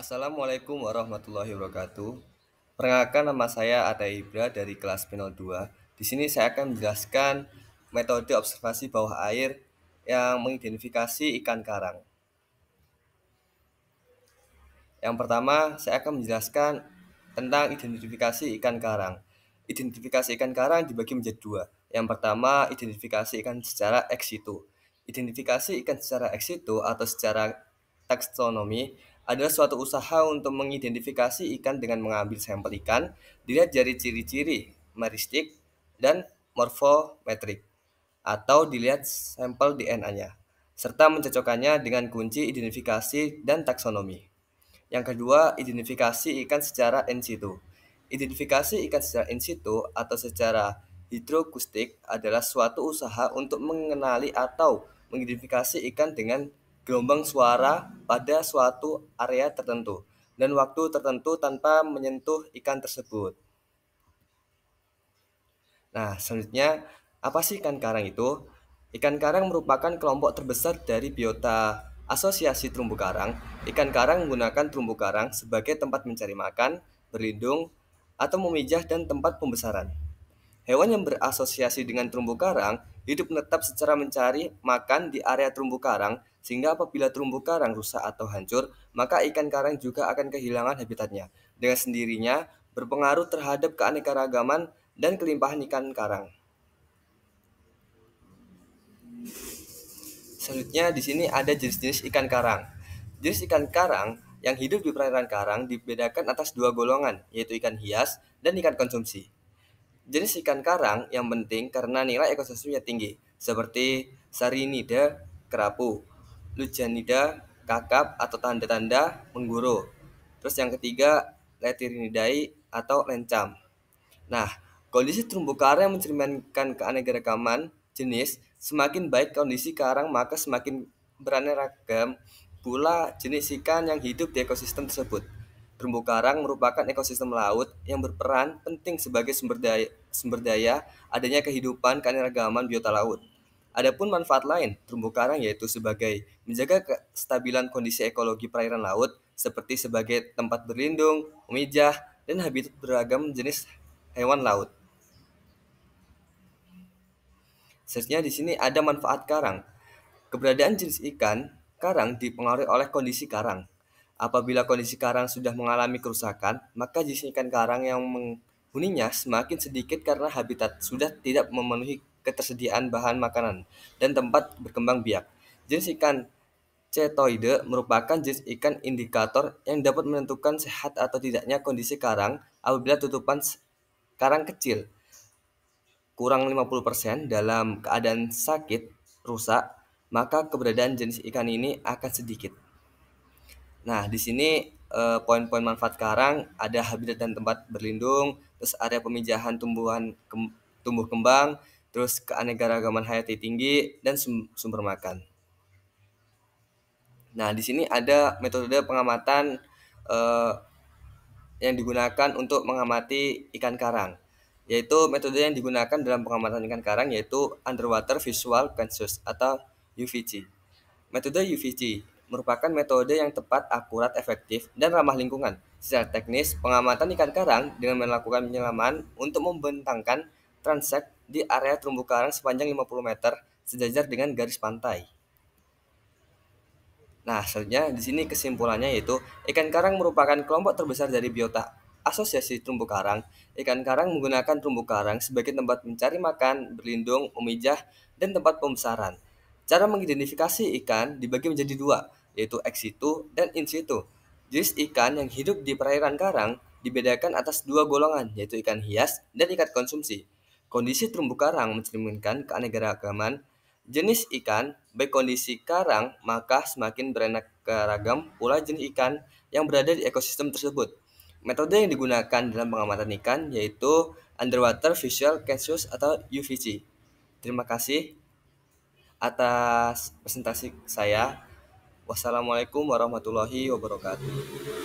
Assalamualaikum warahmatullahi wabarakatuh. Perkenalkan, nama saya Ata Ibra dari kelas P02. Di sini saya akan menjelaskan metode observasi bawah air yang mengidentifikasi ikan karang. Yang pertama, saya akan menjelaskan tentang identifikasi ikan karang. Identifikasi ikan karang dibagi menjadi dua. Yang pertama, identifikasi ikan secara ex situ. Identifikasi ikan secara ex situ atau secara taksonomi adalah suatu usaha untuk mengidentifikasi ikan dengan mengambil sampel ikan, dilihat dari ciri-ciri meristik dan morfometrik, atau dilihat sampel DNA-nya, serta mencocokkannya dengan kunci identifikasi dan taksonomi. Yang kedua, identifikasi ikan secara in situ. Identifikasi ikan secara in situ atau secara hidroakustik adalah suatu usaha untuk mengenali atau mengidentifikasi ikan dengan gelombang suara pada suatu area tertentu dan waktu tertentu tanpa menyentuh ikan tersebut. Nah, selanjutnya, apa sih ikan karang itu? Ikan karang merupakan kelompok terbesar dari biota asosiasi terumbu karang. Ikan karang menggunakan terumbu karang sebagai tempat mencari makan, berlindung, atau memijah dan tempat pembesaran. Hewan yang berasosiasi dengan terumbu karang hidup menetap secara mencari makan di area terumbu karang, sehingga apabila terumbu karang rusak atau hancur, maka ikan karang juga akan kehilangan habitatnya. Dengan sendirinya, berpengaruh terhadap keanekaragaman dan kelimpahan ikan karang. Selanjutnya di sini ada jenis-jenis ikan karang. Jenis ikan karang yang hidup di perairan karang dibedakan atas dua golongan, yaitu ikan hias dan ikan konsumsi. Jenis ikan karang yang penting karena nilai ekosistemnya tinggi, seperti Sarinida, kerapu, Lujanida, kakap atau tanda-tanda mengguru. Terus yang ketiga, Lethrinidae atau lencam. Nah, kondisi terumbu karang yang mencerminkan keanekaragaman jenis. Semakin baik kondisi karang, maka semakin beraneka pula jenis ikan yang hidup di ekosistem tersebut. Terumbu karang merupakan ekosistem laut yang berperan penting sebagai sumber daya adanya kehidupan keanekaragaman biota laut. Adapun manfaat lain terumbu karang yaitu sebagai menjaga kestabilan kondisi ekologi perairan laut, seperti sebagai tempat berlindung, memijah, dan habitat beragam jenis hewan laut. Selanjutnya di sini ada manfaat karang. Keberadaan jenis ikan karang dipengaruhi oleh kondisi karang. Apabila kondisi karang sudah mengalami kerusakan, maka jenis ikan karang yang menghuninya semakin sedikit karena habitat sudah tidak memenuhi ketersediaan bahan makanan dan tempat berkembang biak. Jenis ikan cetoide merupakan jenis ikan indikator yang dapat menentukan sehat atau tidaknya kondisi karang. Apabila tutupan karang kecil kurang 50% dalam keadaan sakit, rusak, maka keberadaan jenis ikan ini akan sedikit. Nah, di sini poin-poin manfaat karang ada habitat dan tempat berlindung, terus area pemijahan tumbuh kembang, terus keanekaragaman hayati tinggi, dan sumber makan. Nah, di sini ada metode pengamatan eh, yang digunakan untuk mengamati ikan karang, yaitu metode yang digunakan dalam pengamatan ikan karang yaitu Underwater Visual Census atau UVC. Metode UVC merupakan metode yang tepat, akurat, efektif, dan ramah lingkungan. Secara teknis, pengamatan ikan karang dengan melakukan penyelaman untuk membentangkan transek di area terumbu karang sepanjang 50 meter sejajar dengan garis pantai. Nah, selanjutnya di sini kesimpulannya yaitu ikan karang merupakan kelompok terbesar dari biota asosiasi terumbu karang. Ikan karang menggunakan terumbu karang sebagai tempat mencari makan, berlindung, memijah, dan tempat pembesaran. Cara mengidentifikasi ikan dibagi menjadi dua, yaitu ex situ dan in situ. Jenis ikan yang hidup di perairan karang dibedakan atas dua golongan, yaitu ikan hias dan ikan konsumsi. Kondisi terumbu karang mencerminkan keanekaragaman jenis ikan. Baik kondisi karang, maka semakin beraneka ragam pula jenis ikan yang berada di ekosistem tersebut. Metode yang digunakan dalam pengamatan ikan yaitu Underwater Visual Census atau UVC. Terima kasih atas presentasi saya. Wassalamualaikum warahmatullahi wabarakatuh.